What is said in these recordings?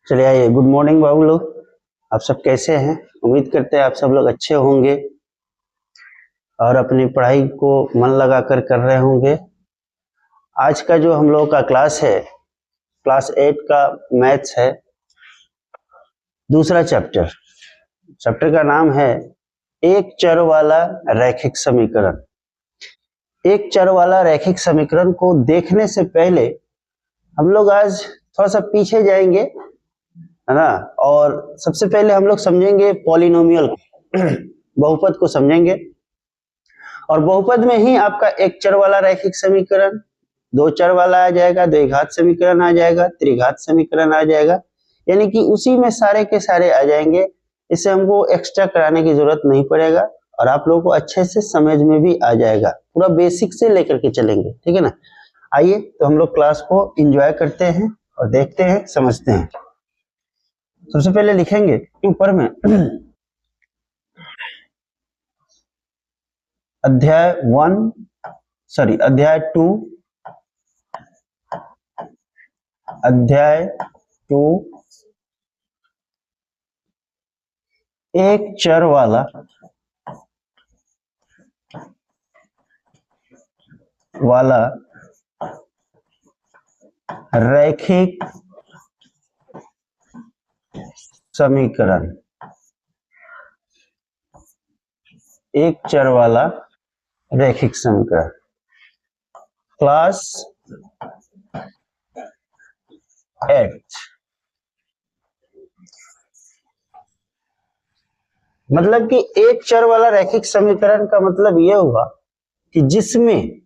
चलिए आइए। Good morning बाबू लोग, आप सब कैसे हैं? उम्मीद करते हैं आप सब लोग अच्छे होंगे और अपनी पढ़ाई को मन लगाकर कर रहे होंगे। आज का जो हम लोगों का क्लास है, क्लास 8 का मैथ्स है, दूसरा चैप्टर। चैप्टर का नाम है एक चर वाला रैखिक समीकरण। एक चर वाला रैखिक समीकरण को देखने से पहले हम लोग आज थोड़ा सा पीछे जाएंगे, है ना। और सबसे पहले हम लोग समझेंगे पॉलिनोमियल बहुपद को समझेंगे। और बहुपद में ही आपका एक चर वाला रैखिक समीकरण, दो चर वाला आ जाएगा, द्विघात समीकरण आ जाएगा, त्रिघात समीकरण आ जाएगा, यानी कि उसी में सारे के सारे आ जाएंगे। इससे हमको एक्स्ट्रा कराने की जरूरत नहीं पड़ेगा और आप लोगों को अच्छे से समझ में भी आ जाएगा। पूरा बेसिक से लेकर के चलेंगे, ठीक है ना। आइए तो हम लोग क्लास को एंजॉय करते हैं और देखते हैं, समझते हैं। सबसे पहले लिखेंगे ऊपर में अध्याय 2, अध्याय 2 एक चर वाला रैखिक समीकरण। एक चर वाला रैखिक समीकरण, क्लास 8। मतलब कि एक चर वाला रैखिक समीकरण का मतलब यह हुआ कि जिसमें,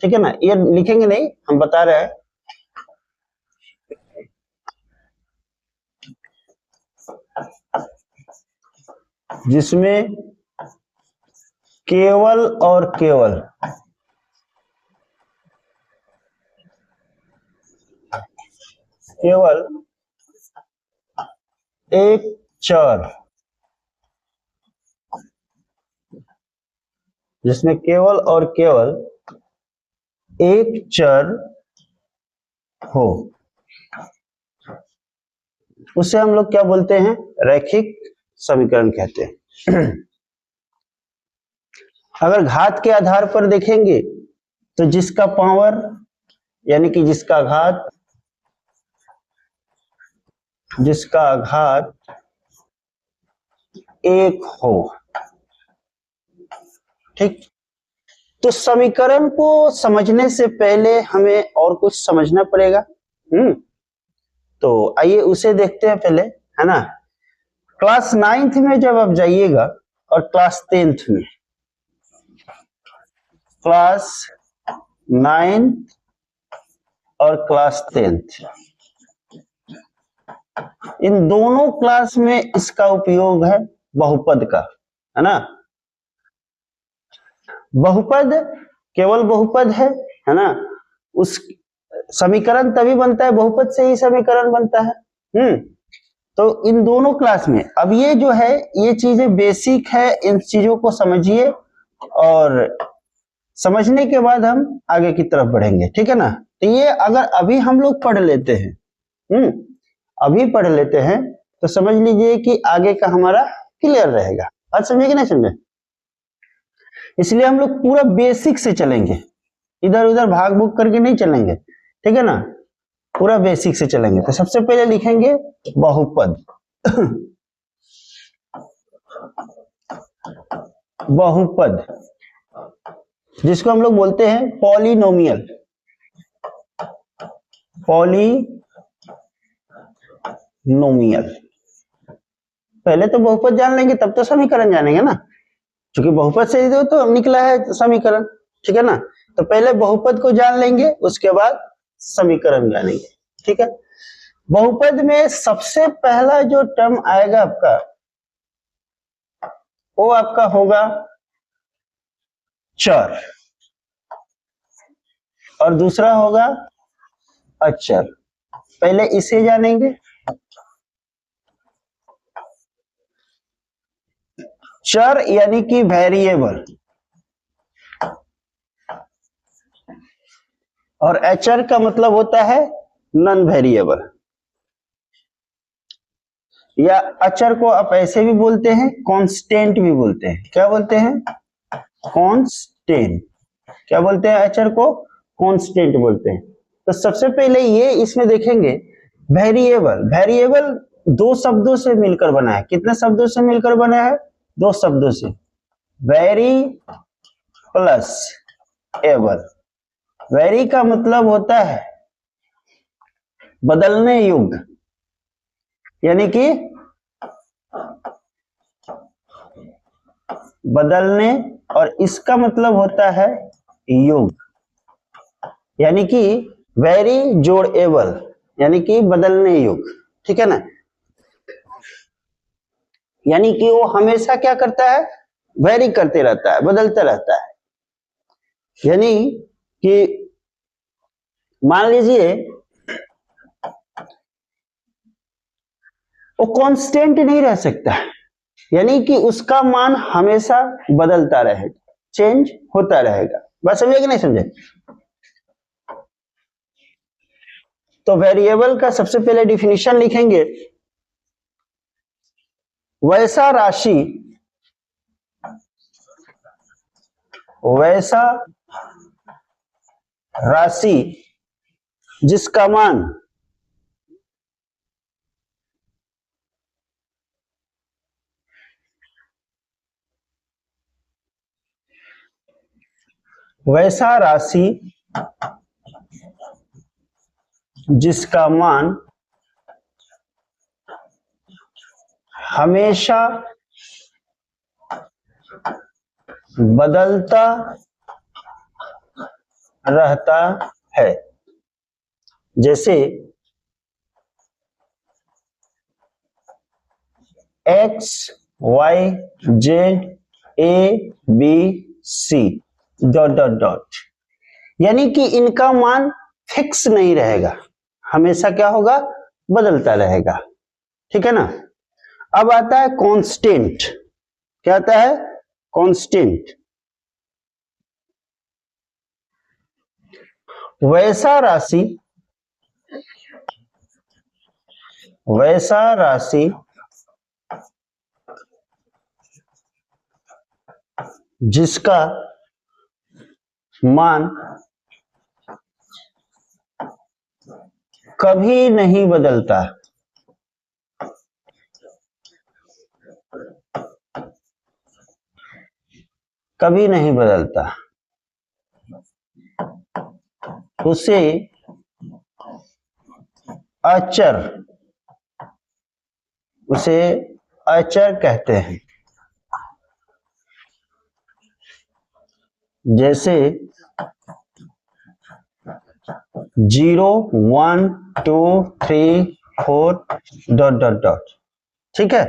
ठीक है ना, ये लिखेंगे नहीं, हम बता रहे हैं। जिसमें केवल और केवल एक चर, जिसमें केवल और केवल एक चर हो, उसे हम लोग क्या बोलते हैं? रैखिक समीकरण कहते हैं। अगर घात के आधार पर देखेंगे तो जिसका पावर, यानी कि जिसका घात एक हो, ठीक। तो समीकरण को समझने से पहले हमें और कुछ समझना पड़ेगा। तो आइए उसे देखते हैं पहले, है ना। क्लास 9th में जब आप जाइएगा और क्लास 10th में, क्लास 9th और क्लास 10th, इन दोनों क्लास में इसका उपयोग है बहुपद का, है ना। बहुपद केवल बहुपद है ना। उस समीकरण तभी बनता है, बहुपद से ही समीकरण बनता है। तो इन दोनों क्लास में अब ये जो है, ये चीजें बेसिक है, इन चीजों को समझिए और समझने के बाद हम आगे की तरफ बढ़ेंगे, ठीक है ना। तो ये अगर अभी हम लोग पढ़ लेते हैं, अभी पढ़ लेते हैं, तो समझ लीजिए कि आगे का हमारा क्लियर रहेगा। बात समझे कि नहीं समझे? इसलिए हम लोग पूरा बेसिक से चलेंगे, इधर उधर भाग भूग करके नहीं चलेंगे, ठीक है ना। पूरा बेसिक से चलेंगे। तो सबसे पहले लिखेंगे बहुपद। बहुपद जिसको हम लोग बोलते हैं पॉलिनोमियल। पहले तो बहुपद जान लेंगे तब तो समीकरण जानेंगे ना, क्योंकि बहुपद से ही तो निकला है समीकरण, ठीक है ना। तो पहले बहुपद को जान लेंगे, उसके बाद समीकरण जानेंगे, ठीक है। बहुपद में सबसे पहला जो टर्म आएगा आपका, वो आपका होगा चर और दूसरा होगा अचर। पहले इसे जानेंगे। चर यानी कि वेरिएबल, और अचर का मतलब होता है नॉन वेरिएबल। या अचर को आप ऐसे भी बोलते हैं, कांस्टेंट भी बोलते हैं। क्या बोलते हैं? कांस्टेंट। क्या बोलते हैं? अचर को कांस्टेंट बोलते हैं। तो सबसे पहले ये इसमें देखेंगे वेरिएबल। वेरिएबल दो शब्दों से मिलकर बना है। कितने शब्दों से मिलकर बना है? दो शब्दों से। Very plus able. वेरी का मतलब होता है बदलने योग्य, यानी कि बदलने, और इसका मतलब होता है योग, यानी कि वेरी जोड़ एबल, यानी कि बदलने योग्य। ठीक है ना? यानी कि वो हमेशा क्या करता है? वेरी करते रहता है, बदलता रहता है। यानी कि मान लीजिए वो कांस्टेंट नहीं रह सकता, यानी कि उसका मान हमेशा बदलता रहेगा, चेंज होता रहेगा। बात समझे कि नहीं समझे? तो वेरिएबल का सबसे पहले डिफिनीशन लिखेंगे, वैसा राशि, वैसा राशि जिसका मान वैसा राशि जिसका मान हमेशा बदलता रहता है। जैसे X Y Z A B C dot dot dot, यानी कि इनका मान फिक्स नहीं रहेगा, हमेशा क्या होगा? बदलता रहेगा। ठीक है ना? अब आता है कांस्टेंट। क्या आता है? कांस्टेंट। वैसा राशि, वैसा राशि जिसका मान कभी नहीं बदलता, कभी नहीं बदलता, उसे अचर, उसे अचर कहते हैं। जैसे 0 1 2 3 4 डॉट डॉट डॉट। ठीक है?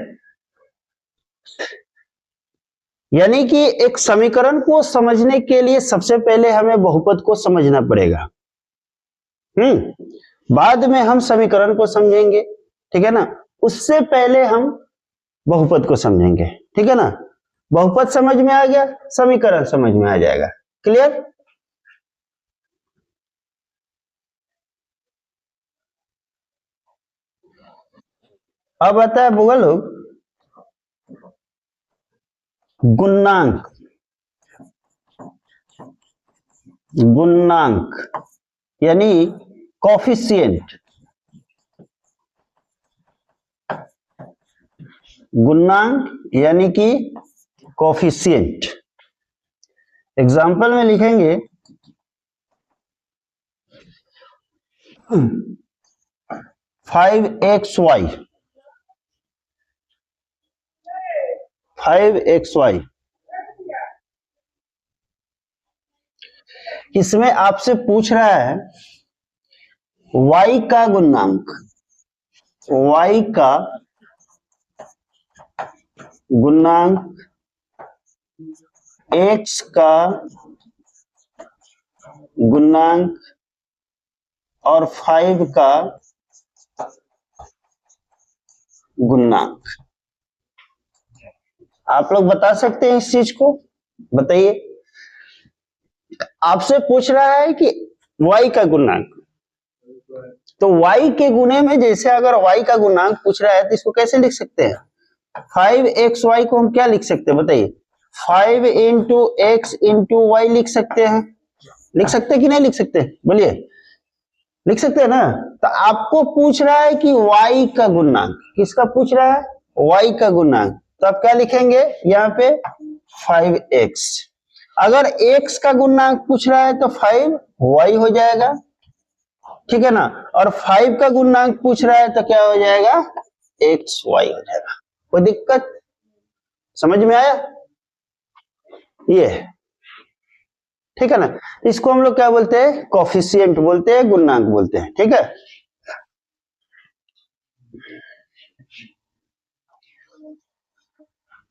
यानी कि एक समीकरण को समझने के लिए सबसे पहले हमें बहुपद को समझना पड़ेगा। बाद में हम समीकरण को समझेंगे। ठीक है ना? उससे पहले हम बहुपद को समझेंगे। ठीक है ना? बहुपद समझ में आ गया, समीकरण समझ में आ जाएगा। क्लियर? अब आता है बोला लोग गुणांक। गुणांक यानी कॉफिशिएंट। गुणांक यानी कि कॉफिशिएंट। एग्जाम्पल में लिखेंगे 5xy, 5xy। इसमें आपसे पूछ रहा है y का गुणांक, y का गुणांक, x का गुणांक और 5 का गुणांक। आप लोग बता सकते हैं इस चीज को? बताइए। आपसे पूछ रहा है कि y का गुणांक, तो y के गुणे में जैसे अगर y का गुणांक पूछ रहा है तो इसको कैसे लिख सकते हैं? 5xy को हम क्या लिख सकते हैं बताइए? 5 इंटू एक्स इंटू वाई लिख सकते हैं। लिख सकते हैं कि नहीं लिख सकते? बोलिए, लिख सकते हैं ना। तो आपको पूछ रहा है कि y का गुणांक, किसका पूछ रहा है? y का गुणांक। तो आप क्या लिखेंगे यहाँ पे? 5x। अगर x का गुणांक पूछ रहा है तो 5y हो जाएगा, ठीक है ना। और 5 का गुणांक पूछ रहा है तो क्या हो जाएगा? xy हो जाएगा। कोई दिक्कत? समझ में आया? ये ठीक है ना। इसको हम लोग क्या बोलते हैं? कोफिशिएंट बोलते हैं, गुणांक बोलते हैं, ठीक है।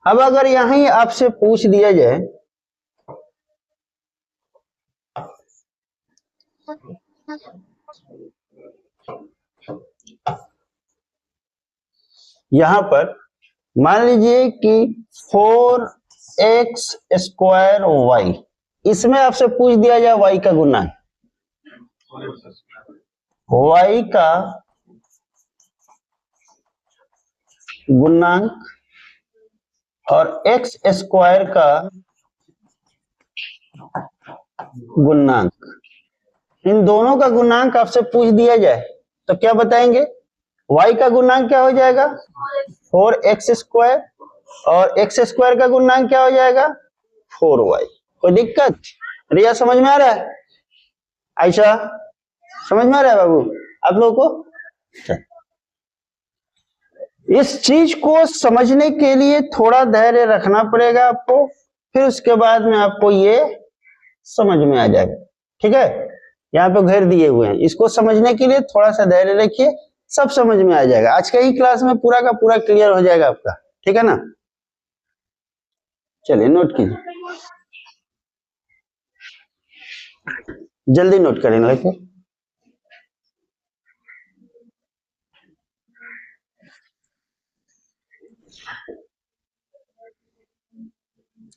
अब अगर यहीं आपसे पूछ दिया जाए यहां पर मान लीजिए कि 4x स्क्वायर वाई, इसमें आपसे पूछ दिया जाए y का गुणांक, y का गुणांक और x स्क्वायर का गुणांक, इन दोनों का गुणांक आपसे पूछ दिया जाए तो क्या बताएंगे? y का गुणांक क्या हो जाएगा? 4x स्क्वायर, और x स्क्वायर का गुणांक क्या हो जाएगा? 4y। कोई दिक्कत? रिया समझ में आ रहा है? आयशा समझ में आ रहा है बाबू आप लोगों को? इस चीज को समझने के लिए थोड़ा धैर्य रखना पड़ेगा आपको, फिर उसके बाद में आपको ये समझ में आ जाएगा, ठीक है। यहाँ पे घेर दिए हुए हैं, इसको समझने के लिए थोड़ा सा धैर्य रखिए, सब समझ में आ जाएगा। आज का ही क्लास में पूरा का पूरा क्लियर हो जाएगा आपका, ठीक है ना। चलिए नोट कीजिए, जल्दी नोट करें लड़के।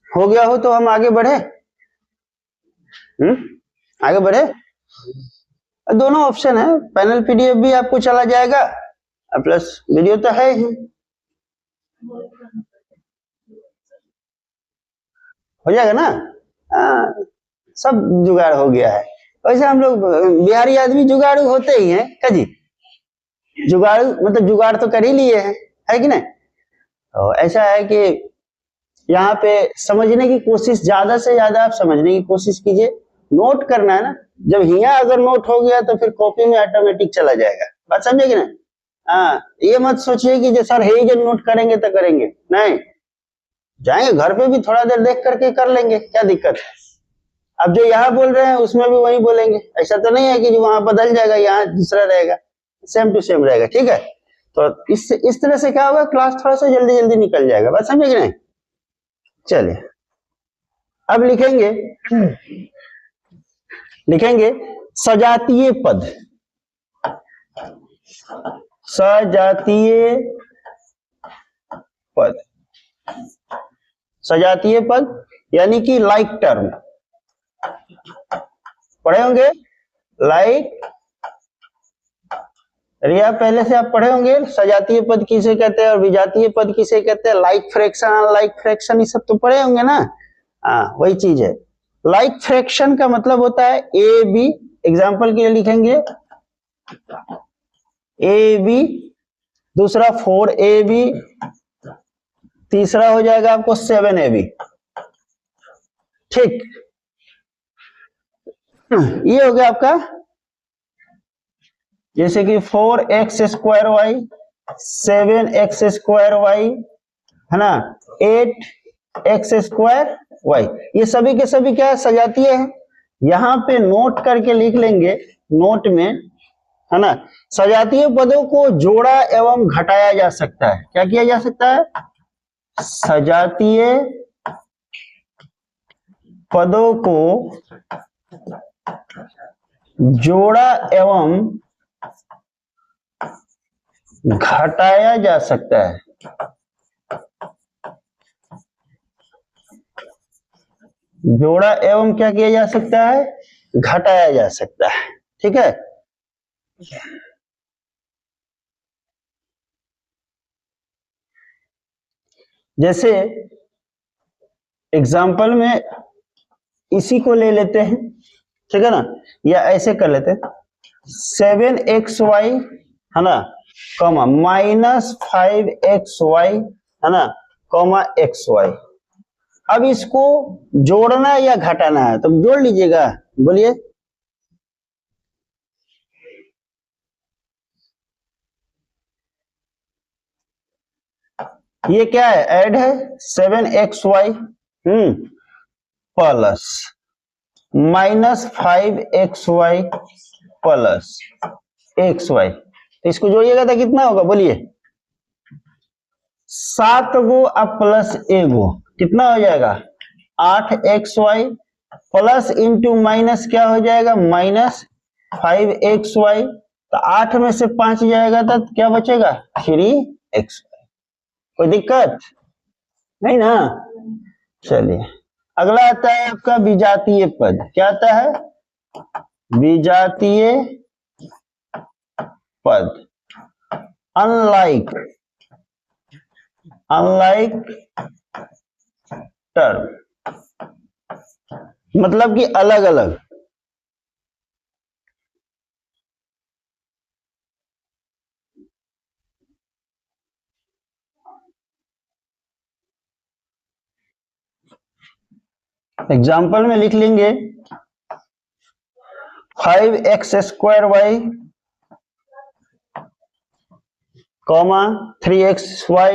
हो गया हो तो हम आगे बढ़े। आगे बढ़े। दोनों ऑप्शन है, पैनल पीडीएफ भी आपको चला जाएगा प्लस वीडियो तो है ही। हो जाएगा ना। सब जुगाड़ हो गया है। वैसे हम लोग बिहारी आदमी जुगाड़ू होते ही हैं क्या जी? जुगाड़ू मतलब जुगाड़ तो कर ही लिए हैं, है कि नहीं? तो ऐसा है कि यहाँ पे समझने की कोशिश, ज्यादा से ज्यादा आप समझने की कोशिश कीजिए। नोट करना है ना, जब हिया अगर नोट हो गया तो फिर कॉपी में ऑटोमेटिक चला जाएगा। बात समझे कि नहीं? हाँ, ये मत सोचिए कि जो सर है जब नोट करेंगे तो करेंगे, नहीं, जाएंगे घर पे भी थोड़ा देर देख करके कर लेंगे, क्या दिक्कत है। अब जो यहाँ बोल रहे हैं उसमें भी वही बोलेंगे, ऐसा तो नहीं है कि जो वहां बदल जाएगा यहाँ दूसरा रहेगा, सेम टू सेम रहेगा, ठीक है। तो इस तरह से क्या होगा, क्लास थोड़ा सा जल्दी जल्दी निकल जाएगा। बात समझे कि नहीं? चलिए अब लिखेंगे सजातीय पद। सजातीय पद, सजातीय पद यानी कि लाइक टर्म पढ़े होंगे। लाइक, रिया पहले से आप पढ़े होंगे सजातीय पद किसे कहते हैं और विजातीय पद किसे कहते हैं। लाइक फ्रैक्शन, अनलाइक फ्रैक्शन, ये सब तो पढ़े होंगे ना। हाँ, वही चीज है। लाइक फ्रैक्शन का मतलब होता है ए बी, एग्जाम्पल के लिए लिखेंगे ए बी, दूसरा 4ab, तीसरा हो जाएगा आपको 7ab, ठीक। ये हो गया आपका, जैसे कि 4x square Y, 7x square Y, है ना, 8x स्क्वायर वाई, ये सभी के सभी क्या है, सजातीय है। यहाँ पे नोट करके लिख लेंगे, नोट में, है ना। सजातीय पदों को जोड़ा एवं घटाया जा सकता है। क्या किया जा सकता है? सजातीय पदों को जोड़ा एवं घटाया जा सकता है। जोड़ा एवं क्या किया जा सकता है? घटाया जा सकता है, ठीक है। जैसे एग्जाम्पल में इसी को ले लेते हैं, ठीक है ना, या ऐसे कर लेते हैं 7xy है ना कॉमा -5xy है ना कॉमा xy। अब इसको जोड़ना है या घटाना है, तो जोड़ लीजिएगा, बोलिए। ये क्या है, ऐड है 7xy plus -5xy plus xy, तो इसको जोड़िएगा तो कितना होगा, बोलिए। 7 गो अब प्लस एगो कितना हो जाएगा 8xy प्लस इंटू माइनस क्या हो जाएगा -5xy, तो 8 में से 5 जाएगा तो क्या बचेगा 3xy। कोई दिक्कत नहीं ना। चलिए अगला आता है आपका विजातीय पद। क्या आता है, विजातीय पद। अनलाइक टर्म, मतलब कि अलग अलग। एग्जाम्पल में लिख लेंगे 5x² कॉमा 3xy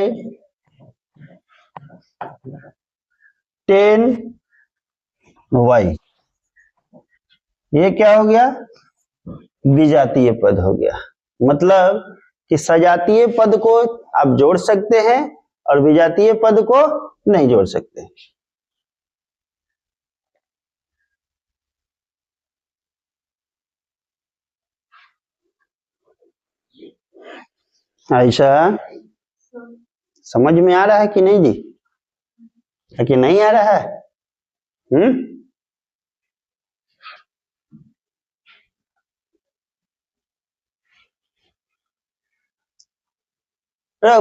10y। ये क्या हो गया, विजातीय पद हो गया। मतलब कि सजातीय पद को आप जोड़ सकते हैं और विजातीय पद को नहीं जोड़ सकते। आयशा समझ में आ रहा है कि नहीं जी, है कि नहीं आ रहा है?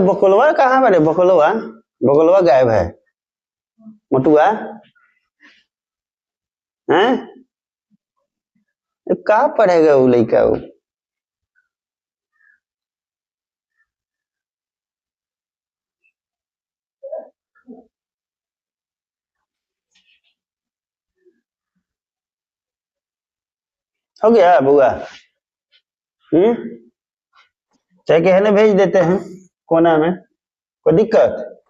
बकुलवा कहाँ बने, बकुलवा बकुलवा गायब है, मोटुआ हैं, कहाँ पढ़ेगा वो लड़का वो। हो गया बुआ, चाहे कहने भेज देते हैं कोना में, कोई दिक्कत।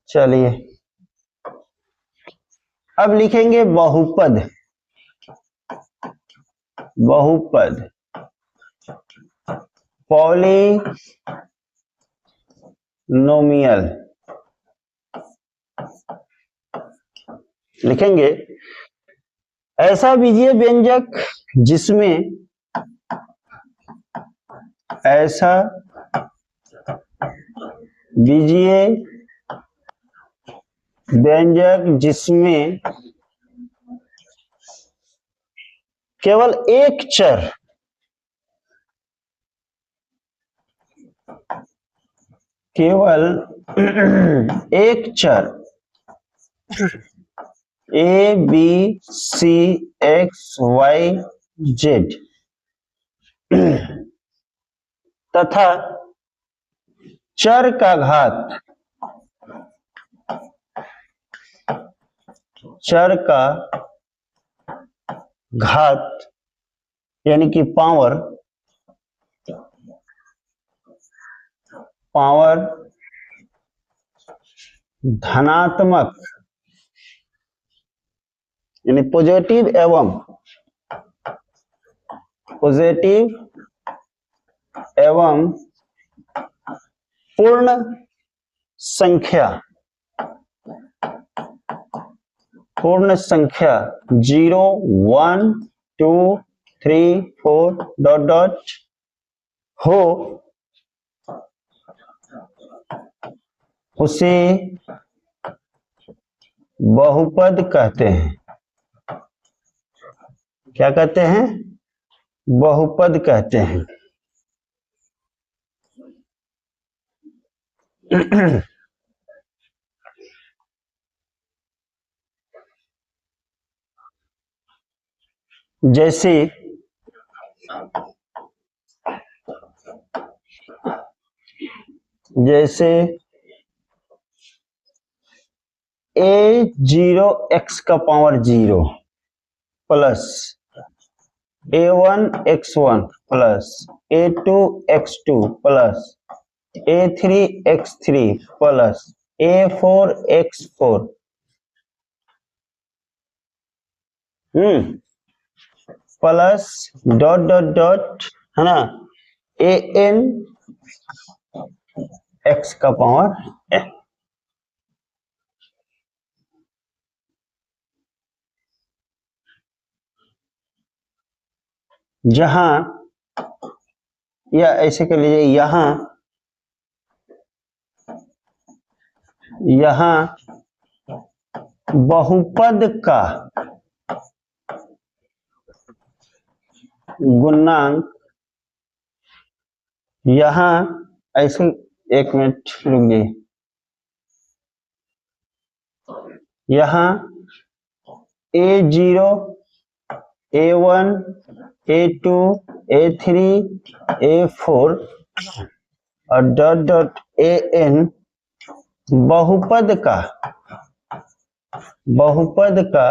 चलिए अब लिखेंगे बहुपद। बहुपद पॉलिनोमियल लिखेंगे ऐसा बीजीय व्यंजक जिसमें, ऐसा बीजीय व्यंजक जिसमें केवल एक चर, केवल एक चर A B C X Y Z तथा चर का घात, चर का घात यानी कि पावर, पावर धनात्मक यानी पॉजिटिव एवं, पॉजिटिव एवं पूर्ण संख्या, पूर्ण संख्या 0 1 2 3 4 डॉट डॉट हो, उसे बहुपद कहते हैं। क्या कहते हैं, बहुपद कहते हैं। जैसे a0x0 plus a1x1 plus a2x2 plus a3x3 plus a4x4 plus dot dot dot है ना an x का पावर n। जहां या ऐसे कर लीजिए यहां बहुपद का गुणांक यहां ऐसे, एक मिनट रुकिए, यहां a0 a1 a2 a3 a4 और डॉट डॉट an बहुपद का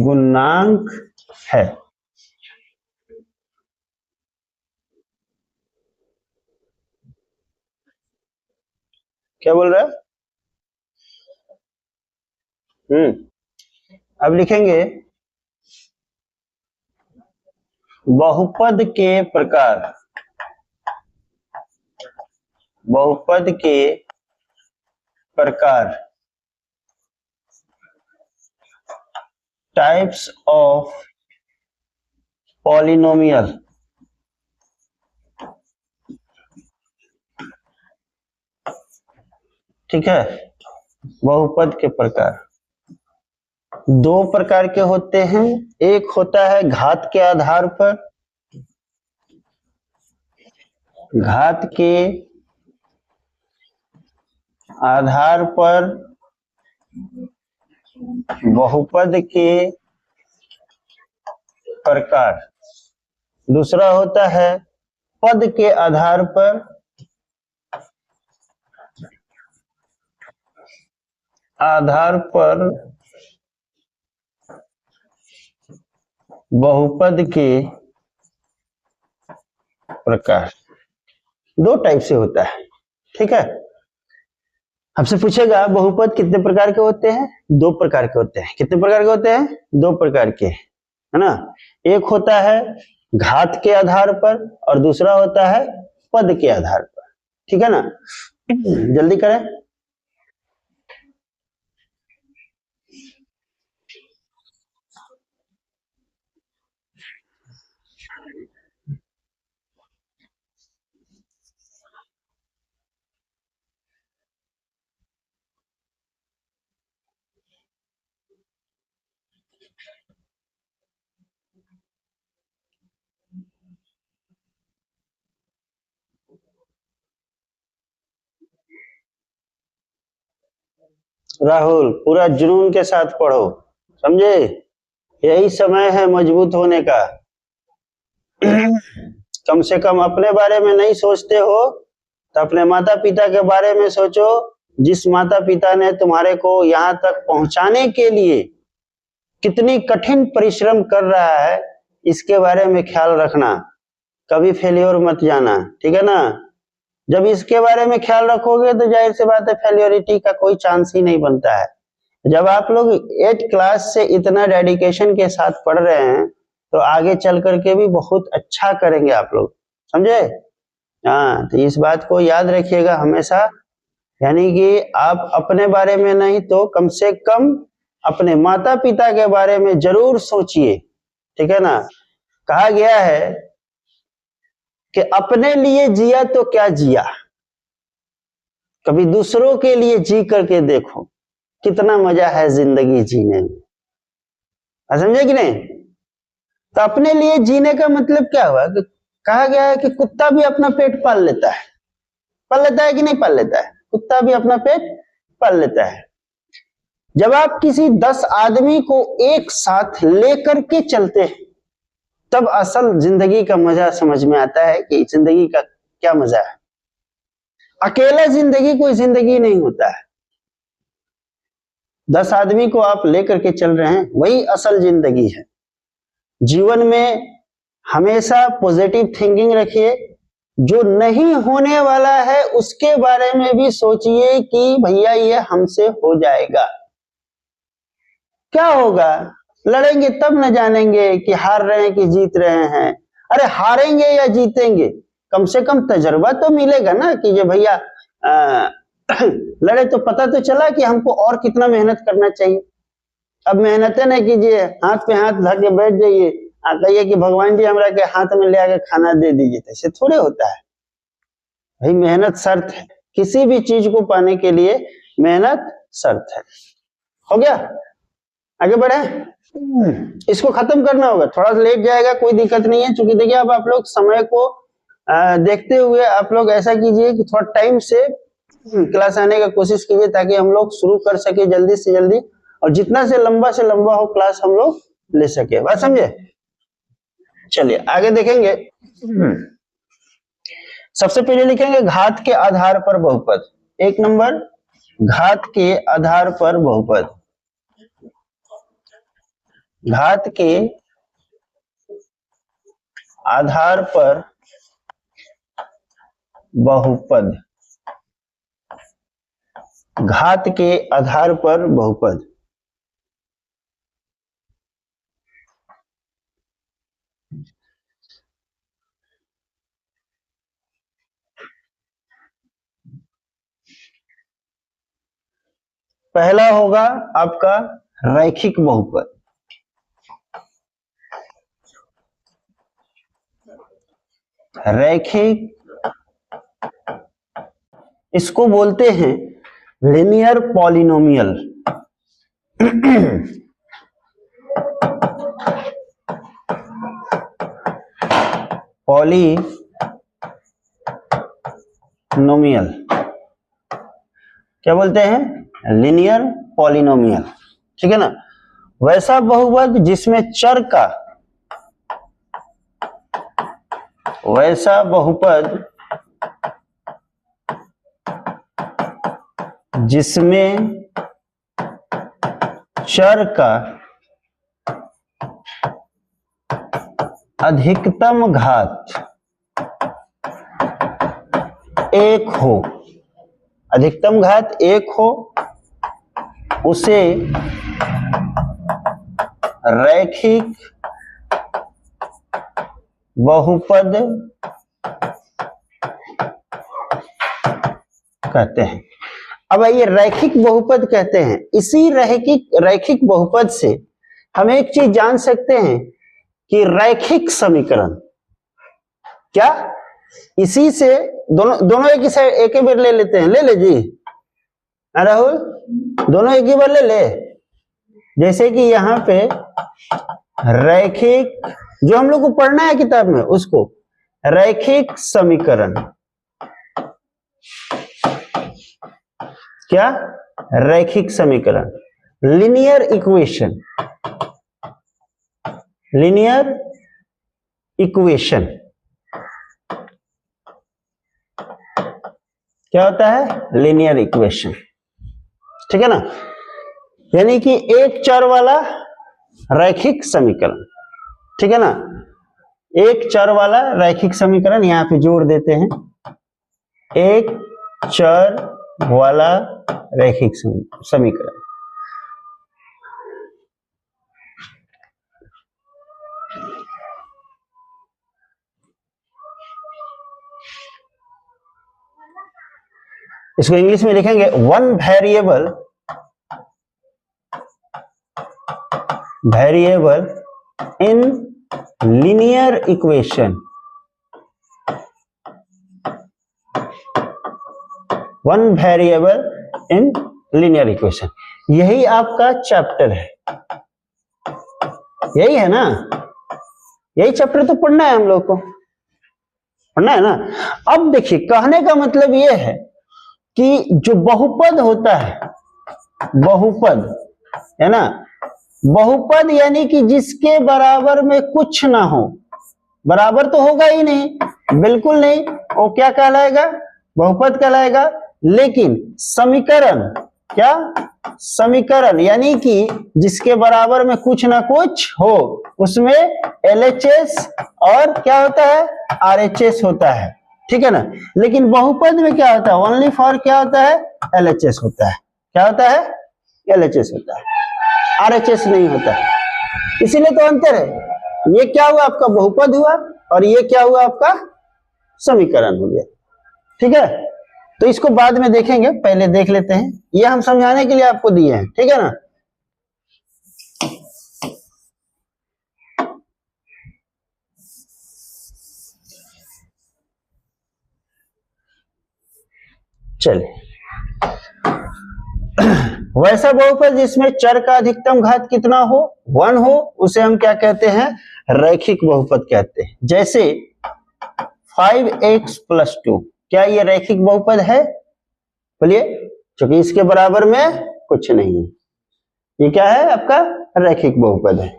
गुणांक है। क्या बोल रहा है? अब लिखेंगे बहुपद के प्रकार, टाइप्स ऑफ पॉलिनोमियल। ठीक है, बहुपद के प्रकार दो प्रकार के होते हैं। एक होता है घात के आधार पर, घात के आधार पर बहुपद के प्रकार। दूसरा होता है पद के आधार पर बहुपद के प्रकार। दो टाइप से होता है। ठीक है, आपसे पूछेगा बहुपद कितने प्रकार के होते हैं? दो प्रकार के होते हैं। कितने प्रकार के होते हैं? दो प्रकार के, है ना। एक होता है घात के आधार पर और दूसरा होता है पद के आधार पर। ठीक है ना, जल्दी करें। राहुल, पूरा जुनून के साथ पढ़ो, समझे? यही समय है मजबूत होने का। कम से कम अपने बारे में नहीं सोचते हो तो अपने माता पिता के बारे में सोचो। जिस माता पिता ने तुम्हारे को यहाँ तक पहुंचाने के लिए कितनी कठिन परिश्रम कर रहा है, इसके बारे में ख्याल रखना। कभी फेल्योर मत जाना, ठीक है ना। जब इसके बारे में ख्याल रखोगे तो जाहिर सी बात है फेल्योरिटी का कोई चांस ही नहीं बनता है। जब आप लोग 8th क्लास से इतना डेडिकेशन के साथ पढ़ रहे हैं तो आगे चल करके भी बहुत अच्छा करेंगे आप लोग, समझे? हाँ, तो इस बात को याद रखिएगा हमेशा। यानी कि आप अपने बारे में नहीं तो कम से कम अपने माता पिता के बारे में जरूर सोचिए, ठीक है ना। कहा गया है कि अपने लिए जिया तो क्या जिया, कभी दूसरों के लिए जी करके देखो, कितना मजा है जिंदगी जीने में। समझे कि नहीं? तो अपने लिए जीने का मतलब क्या हुआ कि कहा गया है कि कुत्ता भी अपना पेट पाल लेता है कि नहीं पाल लेता है? कुत्ता भी अपना पेट पाल लेता है। जब आप किसी 10 आदमी को एक साथ लेकर के चलते हैं तब असल जिंदगी का मजा समझ में आता है कि जिंदगी का क्या मजा है। अकेला जिंदगी कोई जिंदगी नहीं होता है। 10 आदमी को आप लेकर के चल रहे हैं, वही असल जिंदगी है। जीवन में हमेशा पॉजिटिव थिंकिंग रखिए। जो नहीं होने वाला है उसके बारे में भी सोचिए कि भैया ये हमसे हो जाएगा। क्या होगा? लड़ेंगे तब न जानेंगे कि हार रहे हैं कि जीत रहे हैं। अरे हारेंगे या जीतेंगे, कम से कम तजुर्बा तो मिलेगा ना कि ये भैया लड़े तो पता तो चला कि हमको और कितना मेहनत करना चाहिए। अब मेहनतें नहीं कीजिए, हाथ पे हाथ धर के बैठ जाइए, कहिए कि भगवान जी हमरा के हाथ में ले आके खाना दे दीजिए, तो ऐसे थोड़े होता है भाई। मेहनत शर्त है, किसी भी चीज को पाने के लिए मेहनत शर्त है। हो गया, आगे बढ़े। इसको खत्म करना होगा, थोड़ा सा लेट जाएगा, कोई दिक्कत नहीं है। चूंकि देखिए अब आप लोग समय को देखते हुए आप लोग ऐसा कीजिए कि थोड़ा टाइम से क्लास आने का कोशिश कीजिए ताकि हम लोग शुरू कर सके जल्दी से जल्दी, और जितना से लंबा हो क्लास हम लोग ले सके। बात समझे? चलिए आगे देखेंगे। सबसे पहले लिखेंगे घात के आधार पर बहुपद। 1 नंबर, घात के आधार पर बहुपद। घात के आधार पर बहुपद। घात के आधार पर बहुपद। पहला होगा आपका रैखिक बहुपद। रैखिक, इसको बोलते हैं लिनियर पॉलिनोमियल। पॉलिनोमियल क्या बोलते हैं? लिनियर पॉलिनोमियल, ठीक है ना। वैसा बहुपद जिसमें चर का, वैसा बहुपद जिसमें चर का अधिकतम घात 1 हो, अधिकतम घात 1 हो, उसे रैखिक बहुपद कहते हैं। अब ये रैखिक बहुपद कहते हैं। इसी रैखिक बहुपद से हम एक चीज जान सकते हैं कि रैखिक समीकरण क्या, इसी से दोनों एक ही बार ले लेते हैं। ले ले जी राहुल, दोनों एक ही बार ले ले। जैसे कि यहाँ पे रैखिक, जो हम लोग को पढ़ना है किताब में, उसको रैखिक समीकरण, क्या? रैखिक समीकरण, लिनियर इक्वेशन। लिनियर इक्वेशन क्या होता है? लिनियर इक्वेशन, ठीक है ना। यानी कि एक चर वाला रैखिक समीकरण, ठीक है ना। एक चर वाला रैखिक समीकरण, यहां पे जोड़ देते हैं, एक चर वाला रैखिक समीकरण। इसको इंग्लिश में लिखेंगे one variable in linear equation. One variable in linear equation, यही आपका चैप्टर है, यही है ना। यही चैप्टर तो पढ़ना है हम लोग को, पढ़ना है ना। अब देखिए, कहने का मतलब यह है कि जो बहुपद होता है, बहुपद है ना। बहुपद यानी कि जिसके बराबर में कुछ ना हो, बराबर तो होगा ही नहीं, बिल्कुल नहीं, वो क्या कहलाएगा, बहुपद कहलाएगा। लेकिन समीकरण, क्या समीकरण यानी कि जिसके बराबर में कुछ ना कुछ हो, उसमें LHS और क्या होता है, RHS होता है, ठीक है ना। लेकिन बहुपद में क्या होता है, ओनली फॉर क्या होता है, LHS होता है। क्या होता है, LHS होता है, RHS नहीं होता है। इसीलिए तो अंतर है। ये क्या हुआ, आपका बहुपद हुआ, और ये क्या हुआ, आपका समीकरण हो गया, ठीक है। तो इसको बाद में देखेंगे, पहले देख लेते हैं, ये हम समझाने के लिए आपको दिए हैं, ठीक है ना। चलिए, वैसा बहुपद जिसमें चर का अधिकतम घात कितना हो, 1 हो, उसे हम क्या कहते हैं, रैखिक बहुपद कहते हैं। जैसे 5x + 2, क्या ये रैखिक बहुपद है, बोलिए, क्योंकि इसके बराबर में कुछ नहीं है। ये क्या है, आपका रैखिक बहुपद है,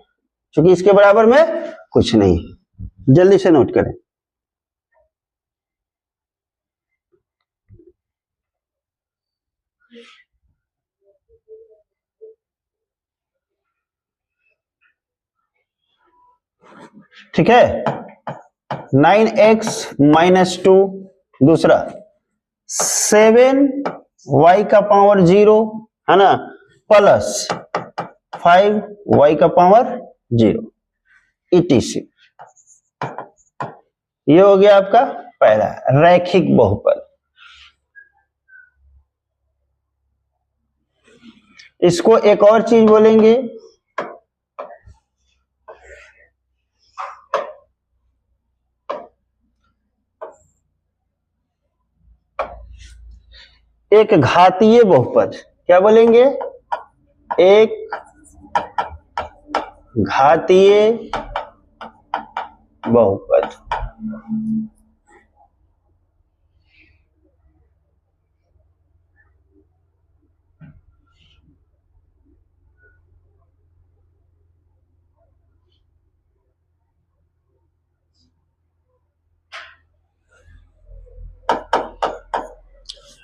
क्योंकि इसके बराबर में कुछ नहीं है। जल्दी से नोट करें। ठीक है, 9x - 2, दूसरा 7y⁻0 है ना, प्लस 5y⁻0 etc। ये हो गया आपका पहला रैखिक बहुपद। इसको एक और चीज बोलेंगे, एक घातीय बहुपद। क्या बोलेंगे, एक घातीय बहुपद।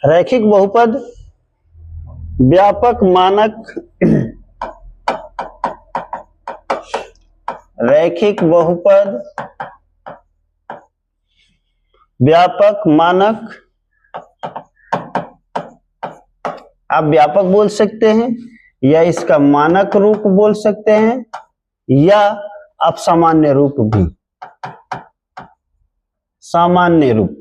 रैखिक बहुपद व्यापक मानक रैखिक बहुपद व्यापक मानक, आप व्यापक बोल सकते हैं, या इसका मानक रूप बोल सकते हैं, या आप सामान्य रूप भी, सामान्य रूप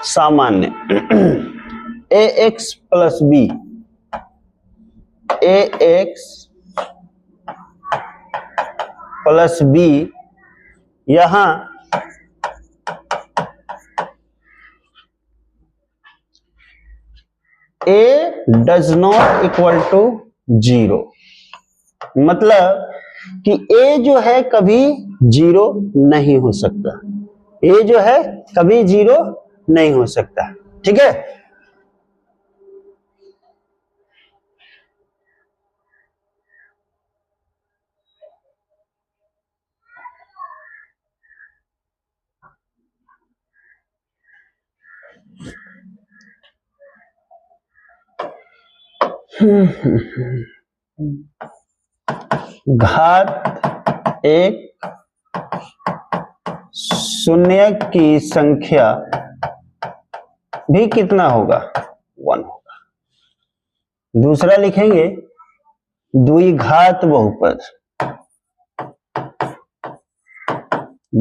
सामान्य ax + b, ax + b, यहां a does not equal to 0, मतलब कि a जो है कभी 0 नहीं हो सकता, a जो है कभी 0 नहीं हो सकता, ठीक है। घात 1 शून्य की संख्या भी कितना होगा, 1 होगा। दूसरा लिखेंगे द्विघात बहुपद,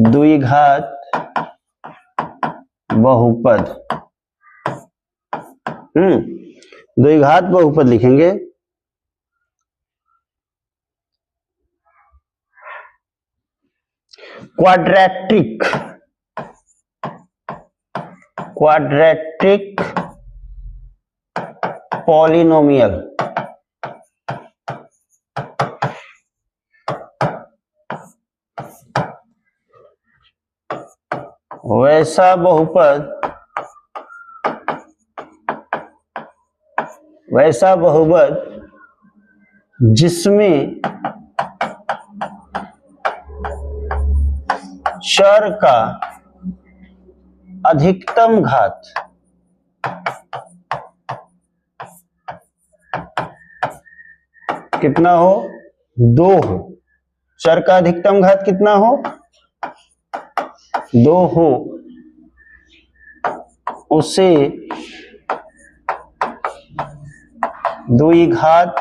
द्विघात बहुपद, द्विघात बहुपद लिखेंगे क्वाड्रेटिक, क्वाड्रेटिक पॉलिनोमियल, वैसा बहुपद वैसा बहुपद जिसमें चर का अधिकतम घात कितना हो, 2 हो। चर का अधिकतम घात कितना हो, 2 हो, उसे द्विघात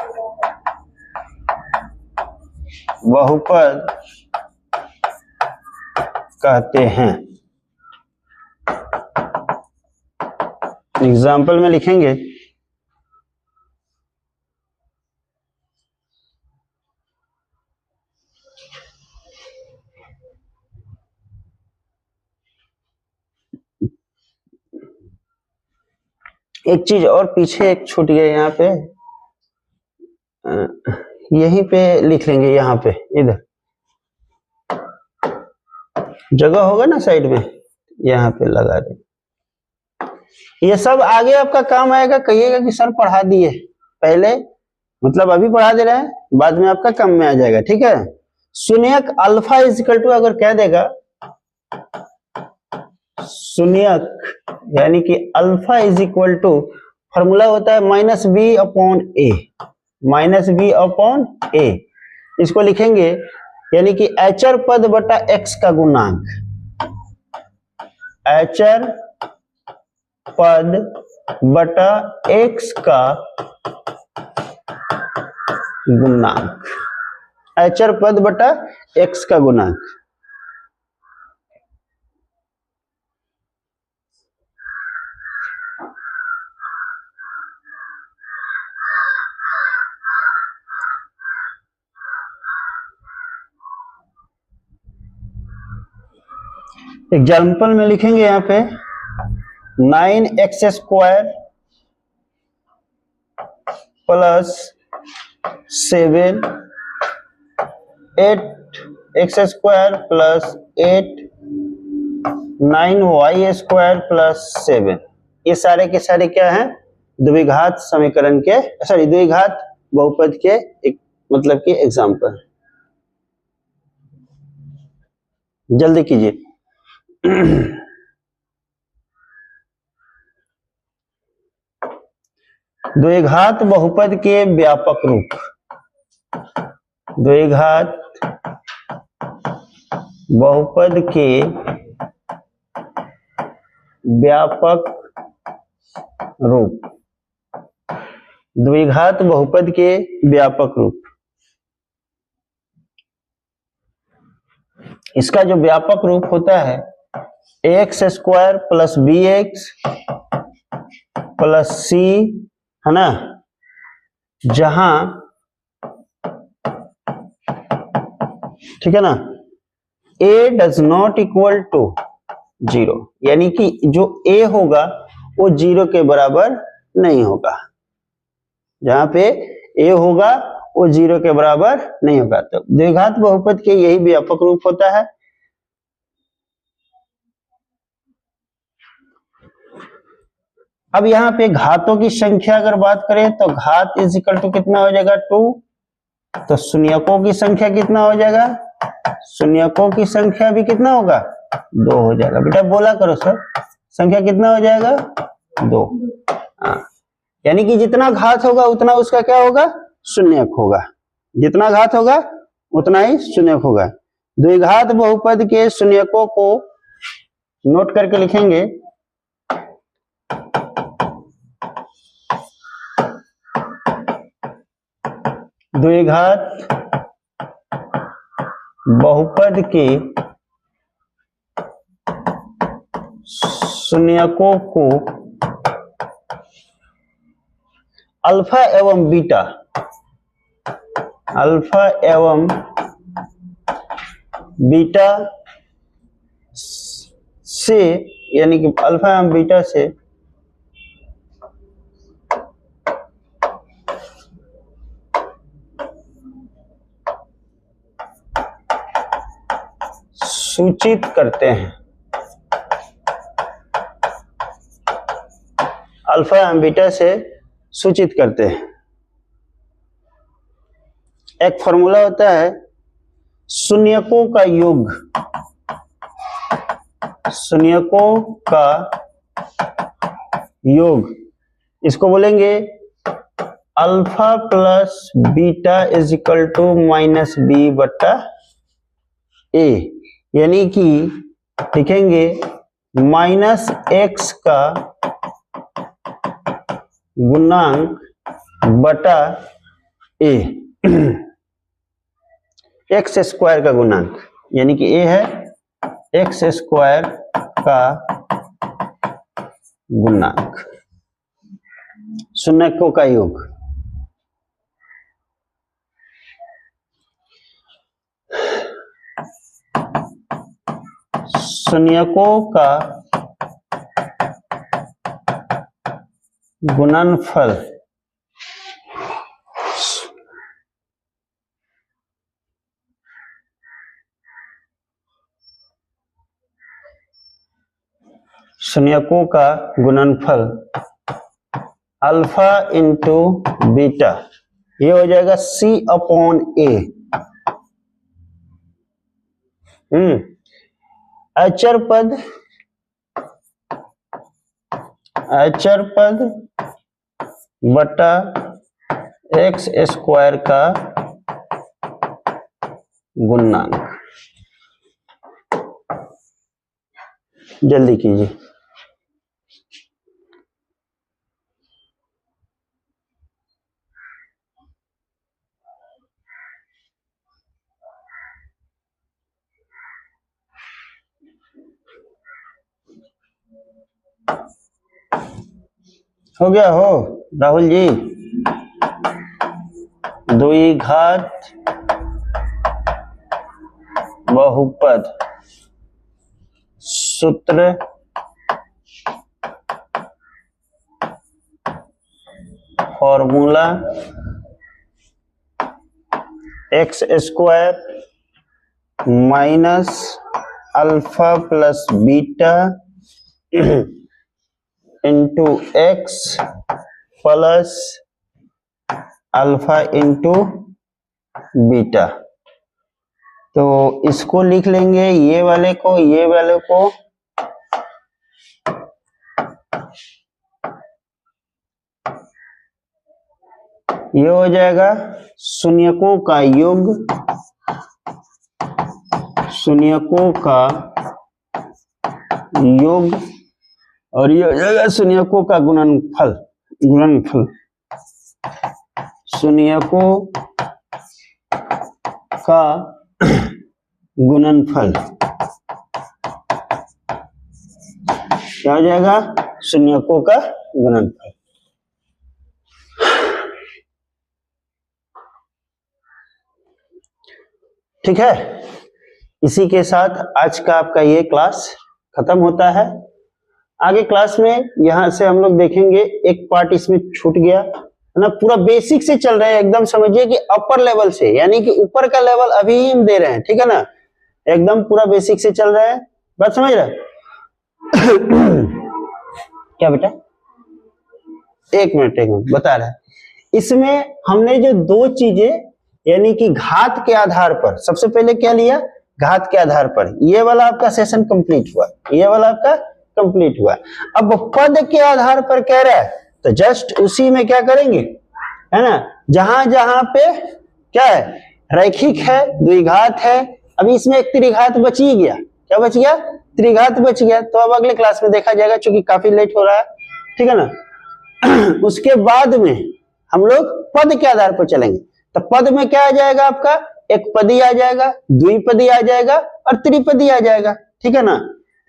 बहुपद कहते हैं। एग्जाम्पल में लिखेंगे, एक चीज और पीछे एक छूट गया, यहाँ पे यहीं पे लिख लेंगे, यहाँ पे इधर जगह होगा ना साइड में, यहाँ पे लगा दें। ये सब आगे आपका काम आएगा, कहिएगा कि सर पढ़ा दिए पहले, मतलब अभी पढ़ा दे रहे हैं, बाद में आपका काम में आ जाएगा, ठीक है। शून्यक अल्फा इज इक्वल टू अगर कह देगा, शून्यक यानी कि alpha is equal to, formula होता है -b/a, -b/a। इसको लिखेंगे यानी कि एचर पद बटा x का गुणांक, एचर पद बटा x का गुणांक, एचर पद बटा x का गुणांक। एग्जाम्पल में लिखेंगे यहाँ पे 9x² plus 7, 8x² plus 8, 9y² plus 7। ये सारे के सारे क्या हैं, द्विघात समीकरण के, सॉरी द्विघात बहुपद के एक मतलब कि एग्जाम्पल। जल्दी कीजिए। द्विघात बहुपद के व्यापक रूप, द्विघात बहुपद के व्यापक रूप, द्विघात बहुपद के व्यापक रूप। इसका जो व्यापक रूप होता है ax² plus bx plus c, है ना, जहां, ठीक है ना, a does not equal to 0, यानी कि जो a होगा वो 0 के बराबर नहीं होगा। जहां पे a होगा वो 0 के बराबर नहीं होगा। तो द्विघात बहुपद के यही व्यापक रूप होता है। अब यहाँ पे घातों की संख्या अगर बात करें तो घात इज इक्वल टू कितना हो जाएगा, 2। तो शून्यकों की संख्या कितना हो जाएगा, शून्यकों की संख्या भी कितना होगा, 2 हो जाएगा। बेटा बोला करो सर, संख्या कितना हो जाएगा, 2। हाँ, यानी कि जितना घात होगा उतना उसका क्या होगा, शून्यक होगा। जितना घात होगा उतना ही शून्यक होगा। द्विघात बहुपद के शून्यकों को नोट करके लिखेंगे, द्विघात बहुपद के शून्यकों को अल्फा एवं बीटा, अल्फा एवं बीटा से, यानी कि अल्फा एवं बीटा से सूचित करते हैं। अल्फा एवं बीटा से सूचित करते हैं। एक फॉर्मूला होता है शून्यकों का योग, शून्यकों का योग, इसको बोलेंगे alpha plus beta is equal to minus B बट्टा ए, यानी कि लिखेंगे माइनस एक्स का गुणांक बटा ए, एक्स स्क्वायर का गुणांक, यानी कि ए है एक्स स्क्वायर का गुणांक, शून्यकों का योग। शून्यकों का गुणनफल शून्यकों का गुणनफल अल्फा इंटू बीटा, ये हो जाएगा सी अपॉन ए। अचर पद बटा एक्स स्क्वायर का गुणांक। जल्दी कीजिए। हो गया हो राहुल जी? द्विघात बहुपद सूत्र formula x square minus alpha plus beta into x plus alpha into beta. तो इसको लिख लेंगे, ये वाले को ये हो जाएगा शून्यकों का योग, शून्यकों का योग, और ये हो जाएगा शून्यकों का गुणनफल, शून्यकों का गुणनफल क्या हो जाएगा? शून्यकों का गुणनफल। ठीक है, इसी के साथ आज का आपका ये क्लास खत्म होता है। आगे क्लास में यहां से हम लोग देखेंगे, एक पार्ट इसमें छूट गया है ना, पूरा बेसिक से चल रहे हैं, एकदम समझिए कि अपर लेवल से, यानी कि ऊपर का लेवल अभी ही हम दे रहे हैं, ठीक है ना, एकदम पूरा बेसिक से चल रहा है, बात समझ रहे? क्या बेटा? एक मिनट बता रहा है। इसमें हमने जो दो चीजें, यानी कि घात के आधार पर, सबसे पहले क्या लिया? घात के आधार पर। ये वाला आपका सेशन कंप्लीट हुआ, ये वाला आपका कंप्लीट हुआ। अब पद के आधार पर कह रहा है, तो जस्ट उसी में क्या करेंगे, है ना, जहां जहां पे क्या है, रैखिक है, द्विघात है, अभी इसमें एक त्रिघात बच ही गया। क्या बच गया? त्रिघात बच गया। तो अब अगले क्लास में देखा जाएगा, क्योंकि काफी लेट हो रहा है, ठीक है ना। उसके बाद में हम लोग पद के आधार पर चलेंगे। तो पद में क्या आ जाएगा आपका? एक पदी आ जाएगा, द्विपदी आ जाएगा और त्रिपदी आ जाएगा, ठीक है ना।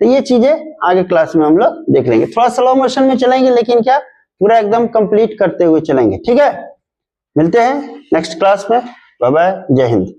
तो ये चीजें आगे क्लास में हम लोग देख लेंगे, थोड़ा स्लो मोशन में चलेंगे, लेकिन क्या पूरा एकदम कंप्लीट करते हुए चलेंगे, ठीक है। मिलते हैं नेक्स्ट क्लास में। बाय बाय, जय हिंद।